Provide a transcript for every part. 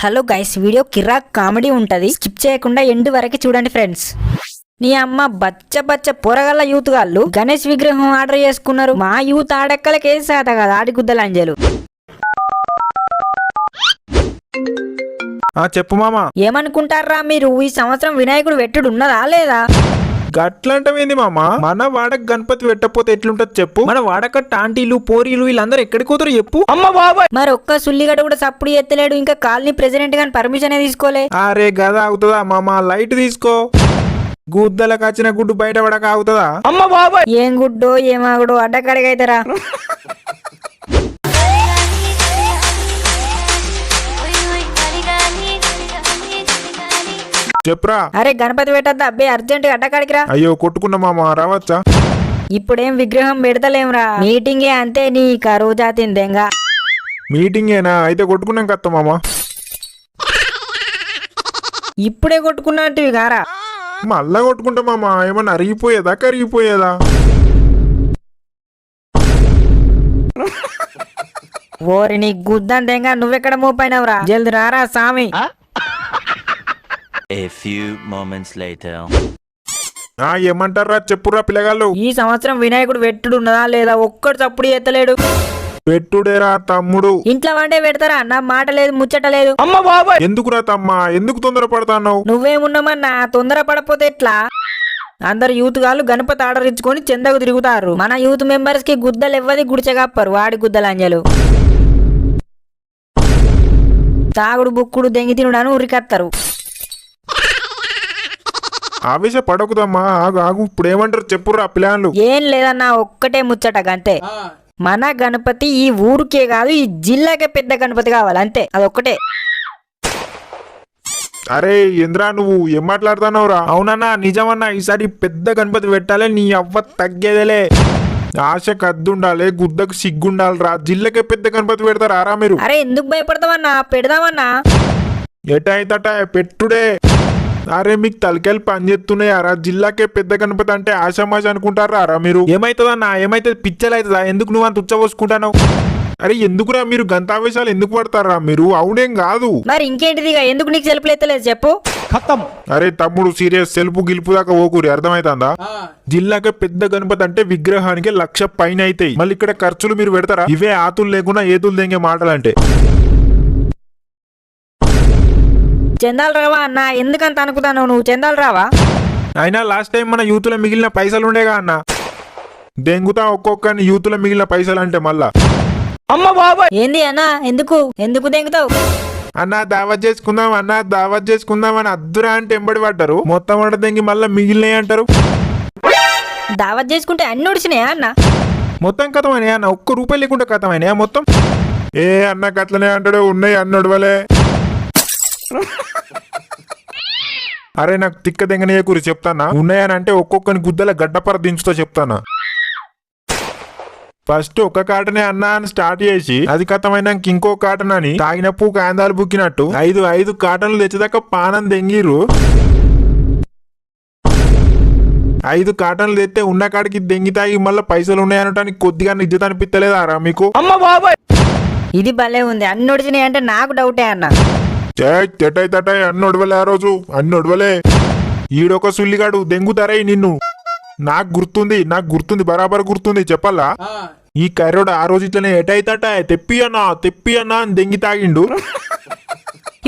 Hello guys, video కిరాక్ comedy ఉంటది, skip చేయకుండా end వరకు చూడండి ఫ్రెండ్స్. నీ అమ్మ బచ్చ పొరగల్ల యూత్ గాళ్ళు గణేష్ విగ్రహం ఆర్డర్ చేసుకున్నారు. మా యూత్ ఆడెక్కలకి ఏం శాత కదా ఆడి గుద్దలంజలు. చెప్పు మామా. ఏమనుకుంటారా మీరు, ఈ సంవత్సరం వినాయకుడు వెట్టుడు ఉన్నదా లేదా? గట్లంటవేంది మామా? మన వాడక గణపతి పెట్టకపోతే ఎట్లుంటది చెప్పు? మన వాడక టాంటీలు పోరీలు వీళ్ళందరూ ఎక్కడికి పోతారు చెప్పు? అమ్మ బాబాయ్, మరి ఒక్క సుల్లిగడ్డ కూడా సప్పుడు ఎత్తలేడు, ఇంకా కాలనీ ప్రెసిడెంట్ గాని పర్మిషన్ తీసుకోలే. అరే గదా అవుతుందా మామా? లైట్ తీసుకో. గుద్దలకు వచ్చిన గుడ్డు బయట పడక అవుతుందా? అమ్మ బాబాయ్, ఏం గుడ్డో ఏమాగుడో అడ్డకాడికైతారా. చెప్పురా. అరే గణపతి పెట్టద్దా అబ్బే, అర్జెంట్ అడ్డకాడికిరా. అయ్యో కొట్టుకున్నా మామా, రావచ్చా? ఇప్పుడేం విగ్రహం పెడతలేంరా, మీటింగే అంతే. నీ కరువు జాతిందెంగా. మీటింగేనా? అయితే కొట్టుకున్నాం కత్త మామా. ఇప్పుడే కొట్టుకున్నట్టువి గారా. మళ్ళా కొట్టుకుంటా మామా. ఏమన్నా అరిగిపోయేదా కరిగిపోయేదా? ఓరి నీ గుద్దంతేంగా, నువ్వెక్కడ మోపైనవరా? జల్ది రారా సామి. A few moments later. ఏమంటారా చెప్పురా పిల్లగాళ్ళు. ఈ సంవత్సరం వినాయకుడు వెట్టుడు ఉన్నదా లేదా? ఒక్కడు చప్పుడు ఎత్తలేడు. పెట్టుడేరా తమ్ముడు. ఇంట్లో వండే పెడతారా అన్న? మాట లేదు ముచ్చట లేదు. అమ్మ బాబాయ్, ఎందుకురా తమ్మా? ఎందుకు తొందరపడతావు? నువ్వేమున్నామన్నా తొందర పడపోతే ఎట్లా? అందరు యూత్ గాళ్ళు గణపతి ఆర్డర్ ఇచ్చుకొని చెందకు తిరుగుతారు. మన యూత్ మెంబర్స్ కి గుద్దలు ఇవ్వది, గుడిచగాప్పరు వాడి గుద్దలంజలు. తాగుడు బుక్కుడు దెంగి తినుడని ఉరికత్తరు. ఆవేశ పడకుదమ్మా. ఆగు ఆగు, ఇప్పుడు ఏమంటారు చెప్పురా పిల్లలు. ఏం లేదన్నా, ఒక్కటే ముచ్చట అంతే. మన గణపతి ఈ ఊరికే కాదు, ఈ జిల్లాకే పెద్ద గణపతి కావాలి అంతే, అదొక్కటే. అరే ఇంద్రా, నువ్వు ఏం మాట్లాడుతున్నావురా? అవునన్నా, నిజమన్నా. ఈసారి పెద్ద గణపతి పెట్టాలి. నీ అవ్వ తగ్గేదేలే. ఆశ కద్దుండాలి, గుద్దకు సిగ్గుండాలిరా. జిల్లాకే పెద్ద గణపతి పెడతారా మీరు? అరే ఎందుకు భయపడతావన్నా, పెడదామన్నా. ఎటైతట పెట్టుడే. అరే మీకు తలకాయలు పనిచేస్తున్నాయారా? జిల్లాకే పెద్ద గణపతి అంటే ఆశామాష అనుకుంటారా మీరు? ఏమైతుందన్నా? ఏమైతుంది? పిచ్చలైతుందా? ఎందుకు నువ్వు అంత ఉచ్చబోసుకుంటావు? అరే ఎందుకురా మీరు గంతావేశాలు ఎందుకు పడతారా మీరు? అవునేం కాదు. మరి ఇంకేంటిది, ఎందుకు నీకు సెల్ఫ్ ఎత్తలేదు చెప్పు. అరే తమ్ముడు, సీరియస్. సెల్ఫ్ గిలుపు దాకా ఓకూరి, అర్థమైతుందా? జిల్లాకే పెద్ద గణపతి అంటే విగ్రహానికి 1,00,000 పైన అవుతాయి. మళ్ళీ ఇక్కడ ఖర్చులు మీరు పెడతారా? ఇవే ఆతులు లేకుండా ఏతులు దెంగే మాటలంటే. చందాలు రావా అన్న? ఎందుకంత అనుకుతాను నువ్వు? చందాలు రావా? అయినా లాస్ట్ టైం మన యూత్ లో మిగిలిన పైసలు ఉండేగా అన్న. దెంగుతా ఒక్కొక్కని యూత్ లో మిగిలిన పైసలు అంటే మళ్ళా. అమ్మ బాబాయ్, ఏంది అన్న? ఎందుకు ఎందుకు దెంగుతావు? అన్న దావత్ చేసుకుందాం, అన్న దావత్ చేసుకుందాం అని అద్దురా అంటే ఎంబడి పడ్డారు. మొత్తం వంట దెంగి మళ్ళా మిగిలినాయి అంటారు. దావత్ చేసుకుంటే అన్ని ఉడిచినాయా అన్న? మొత్తం కథమైనా అన్న? ఒక్క రూపాయి లేకుండా కథమైనా మొత్తం? ఏ అన్న కట్లనే అంటాడు, ఉన్నాయి అన్నొడవలే. అరే నాకు తిక్క దెంగనయ్య గురి చెప్తానా? ఉన్నాయని అంటే ఒక్కొక్కని గుద్దల గడ్డపర దించుతో చెప్తానా. ఫస్ట్ ఒక కాటనే అన్నా అని స్టార్ట్ చేసి అది కథమైనాక ఇంకో కాటన్ అని తాగినప్పు కాందాలు బుక్కినట్టు 5 కాటన్లు తెచ్చేదాకా పానం దెంగిరు. 5 కాటన్లు తెస్తే ఉన్న కాడికి దెంగి తాగి మళ్ళీ పైసలు ఉన్నాయనటానికి కొద్దిగా నిజత అనిపిస్తలేదారా మీకు? అమ్మ బాబాయ్, ఇది భలే ఉంది. అన్ని ఉడిచినాయి అంటే నాకు డౌటే అన్న. తెటాయి అన్ని ఒడవలే. ఆ రోజు అన్ని ఒడవలే. ఈడొక సుల్లిగాడు దెంగుతారై నిన్ను. నాకు గుర్తుంది బరాబర్ గుర్తుంది. చెప్పాలా? ఈ కర్రోడు ఆ రోజు ఇట్లనే ఎటైతట తెప్పి అన్నా అని దెంగి తాగిండు.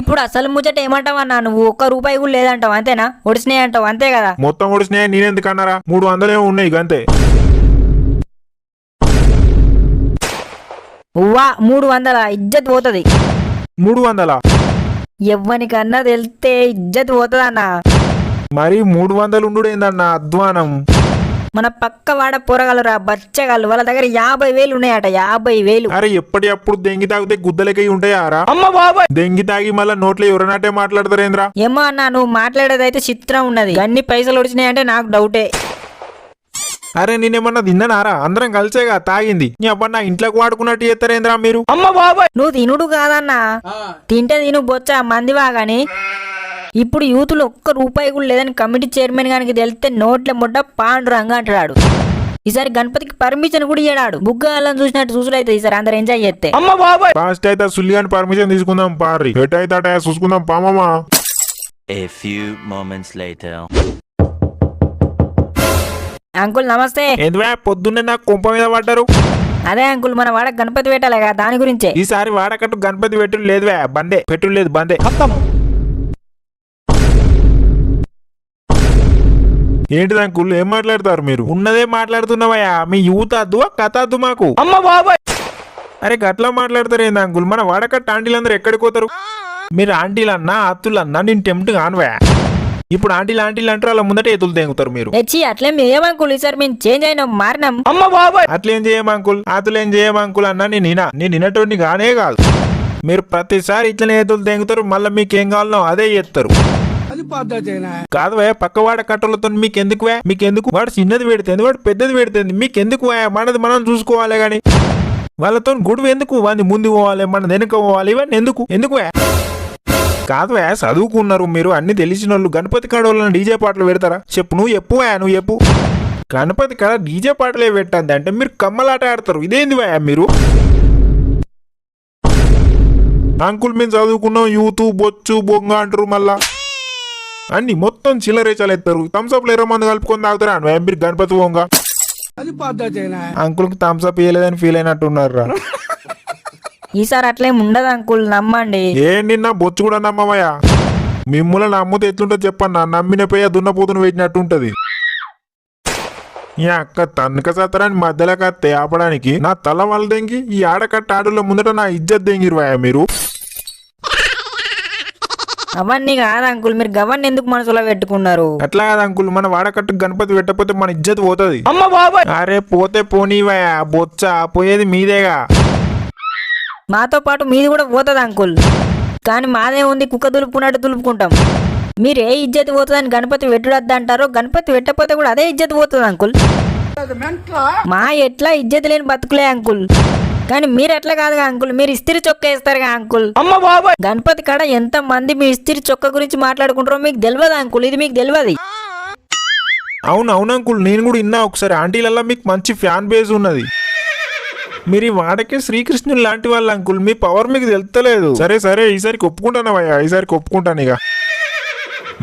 ఇప్పుడు అసలు ముచ్చట ఏమంటావన్నా? నువ్వు 1 రూపాయి కూడా లేదంటావు అంతేనా? ఒడిసినాయి అంటావు అంతే కదా? మొత్తం ఒడిసినాయి. నేనెందుకన్నారా? 300 ఉన్నాయి అంతే. ఉవ్వా 300? ఇజ్జత్ పోతుంది. 300? ఎవ్వనికన్నా తెలితే ఇజ్జత్ పోతుందన్నా. మరి 300 ఉండు ఏందన్నా అధ్వానం? మన పక్క వాడ పొరగలరా బచ్చగాళ్ళు, వాళ్ళ దగ్గర 50,000 ఉన్నాయట. 50,000. అరే ఎప్పటి అప్పుడు దెంగి తాగితే గుద్దలకి ఉంటాయారా? అమ్మ బాబాయ్, దెంగి తాగి మళ్ళా నోట్లో ఎవరనాటే మాట్లాడతారేంద్రా? ఏమో అన్నా, నువ్వు మాట్లాడేదైతే చిత్రం ఉన్నది. అన్ని పైసలు ఒడిచినాయంటే నాకు డౌటే. అరే నేనేమన్నా తిన్నానారా? అందరం కలిసేగా తాగింది. నీ అబ్బా నా ఇంట్లోకి వాడుకున్నట్టు చేస్తారేంద్రా మీరు? అమ్మ బాబాయ్, నువ్వు తినుడు కాదన్నా, తింటే తిను బొచ్చ మందివా గాని. ఇప్పుడు యూతులు 1 రూపాయి కూడా లేదని కమిటీ చైర్మన్ గానికి తెలిస్తే నోట్ల ముడ్డ పాండురంగా అంటాడు. ఈసారి గణపతికి పర్మిషన్ కూడా ఇయ్యడాడు బుగ్గ అల్లం చూసినట్టు చూసులైతే ఈసారి అందరు ఎంజాయ్ చేస్తే. ఫాస్ట్ అయితే సుల్లిగాని పర్మిషన్ తీసుకుందాం పారి. ఎటైతే చూసుకుందాం పామమ్మా. A few moments later. Uncle నమస్తే. ఎందువే పొద్దున్నే నాకు కుంప మీద పడ్డారు? అదే అంకుల్ మన వాడ గణపతి పెట్టాలి కదా దాని గురించే. ఈసారి వాడకట్టు గణపతి పెట్టుడు లేదువే, బందే పెట్టుడు లేదు, బందే. ఏంటిది అంకుల్ ఏం మాట్లాడతారు మీరు? ఉన్నదే మాట్లాడుతున్నావయ్యా. మీ యూత్ అద్దు కథ అద్దు మాకు. అరే గట్లా మాట్లాడతారు ఏంది అంకుల్? మన వాడకట్టు ఆంటీలందరూ ఎక్కడికి పోతారు? మీరు ఆంటీలన్నా అత్తులన్నా నేను టెంప్ట్ కానువా. ఇప్పుడు ఆంటీలు అంటారు, అలా ముందట ఎదులు తెంగుతారు మీరు. తెచ్చి అట్లేం ఏమంకుల్ ఈసారి మేము చేంజ్ అయినా మారినాం. అట్లేం చేయమంకుల్, అతులేం చేయమంకుల్ అన్నా నేను నిన్నటోని కానే కాదు. మీరు ప్రతిసారి ఇట్లనే ఎదులు తెంగుతారు, మళ్ళీ మీకేం కావాలనో అదే చేస్తారు. కాదు పక్క వాడ కట్టలతో మీకెందుకు వాడు చిన్నది పెడుతుంది, వాడు పెద్దది పెడుతుంది, మీకెందుకు మనది మనం చూసుకోవాలి గాని వాళ్ళతో గుడువు ఎందుకు? వాడిని ముందు పోవాలి, మన వెనుక పోవాలి, ఇవన్నీ ఎందుకు? కాదు చదువుకున్నారు మీరు, అన్ని తెలిసిన వాళ్ళు. గణపతి కాడ వాళ్ళని డీజే పాటలు పెడతారా? చెప్పు నువ్వు చెప్పు. గణపతి కాడ డీజే పాటలే పెట్టద్ది అంటే మీరు కమ్మలాట ఆడతారు. ఇదేంది మీరు? అంకుల్ మేము చదువుకున్నాం, యూత్ బొచ్చు బొంగ అంటారు, మళ్ళా అన్ని మొత్తం చిల్లరేచాలు ఎత్తారు. థమ్స్అప్ లేరో మంది కలుపుకొని తాగుతారా మీరు గణపతి బొంగ? అంకుల్ కి థమ్స్అప్ ఇయ్యలేదని ఫీల్ అయినట్టున్నారా? ఈసారి అట్లేం ఉండదు అంకుల్ నమ్మండి. నిన్న బొచ్చు కూడా నమ్మవయ్యా. మిమ్మల్ని నమ్మితే ఎట్లుంటుంది చెప్పన్నా? నమ్మిన పోయి దున్నపోతును పెట్టినట్టు ఉంటది. ఈ అక్క తనక సత్తరాని మధ్యలో కత్తే ఆపడానికి నా తల వాళ్ళ దెంగి ఈ ఆడకట్ట ఆడుల ముందట నా ఇజ్జత్ దెంగిరువాయా మీరు? అవన్నీ కాదు అంకుల్, మీరు గవన్ని ఎందుకు మనసులో పెట్టుకున్నారు? అట్లా కాదు అంకుల్, మన వాడకట్టు గణపతి పెట్టకపోతే మన ఇజ్జత్ పోతుంది. అరే పోతే పోనీవయా, బొచ్చ పోయేది మీదేగా. మాతో పాటు మీది కూడా పోతుంది అంకుల్, కానీ మాదే ఉంది కుక్క దులుపుకున్నట్టు దులుపుకుంటాం. మీరు ఏ ఇజ్జత్ పోతుందని గణపతి పెట్టుడద్దు అంటారో, గణపతి పెట్టకపోతే కూడా అదే ఇజ్జత్ పోతుంది అంకుల్. మా ఎట్లా ఇజ్జత్ లేని బతుకులే అంకుల్, కానీ మీరు ఎట్లా కాదుగా అంకుల్, మీరు ఇస్త్రీ చొక్క వేస్తారుగా అంకుల్. గణపతి కాడ ఎంత మంది మీ ఇస్త్రీ చొక్క గురించి మాట్లాడుకుంటారో మీకు తెలియదు అంకుల్, ఇది మీకు తెలియదు. అవును అంకుల్, నేను కూడా విన్నా ఒకసారి. ఆంటీలల్లా మీకు మంచి ఫ్యాన్ బేస్ ఉన్నది. మీరు ఈ వాడకే శ్రీకృష్ణుడు లాంటి వాళ్ళు అంకుల్, మీ పవర్ మీకు తెలుస్తలేదు. సరే ఈసారికి ఒప్పుకుంటానవయ్యా, ఈసారికి ఒప్పుకుంటాను. ఇక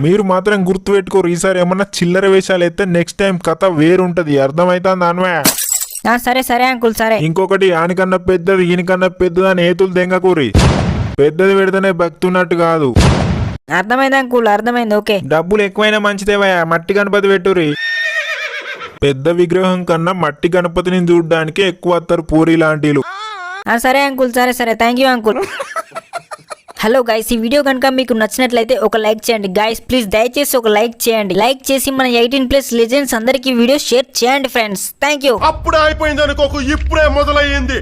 మీరు మాత్రం గుర్తు పెట్టుకోరు, ఈసారి ఏమన్నా చిల్లర వేషాలు అయితే నెక్స్ట్ టైం కథ వేరుంటది. అర్థమైతుంది అన్వయ? సరే అంకుల్ సరే. ఇంకొకటి, ఆనికన్నా పెద్దది ఈయనకన్నా పెద్దది అని ఏతులు దెంగకూరి. పెద్దది పెడితేనే భక్తున్నట్టు కాదు. అర్థమైంది అంకుల్, అర్థమైంది. ఓకే, డబ్బులు ఎక్కువైనా మంచిదేవయ్యా, మట్టి గణపతి పెట్టురి. పెద్ద విగ్రహం కన్నా మట్టి గణపతిని చూడడానికి ఎక్కువ వస్తారు పూరి లాంటిలు. సరే అంకుల్, సరే thank you uncle. Hello guys, ఈ వీడియో కనుక మీకు నచ్చినట్లయితే ఒక లైక్ చేయండి గైస్, ప్లీజ్ దయచేసి ఒక లైక్ చేయండి. లైక్ చేసి మన 18+ లెజెండ్స్ అందరికి వీడియో షేర్ చేయండి ఫ్రెండ్స్. Thank you. అప్పుడే అయిపోయింది అనుకోకు, ఇప్పుడే మొదలయ్యింది.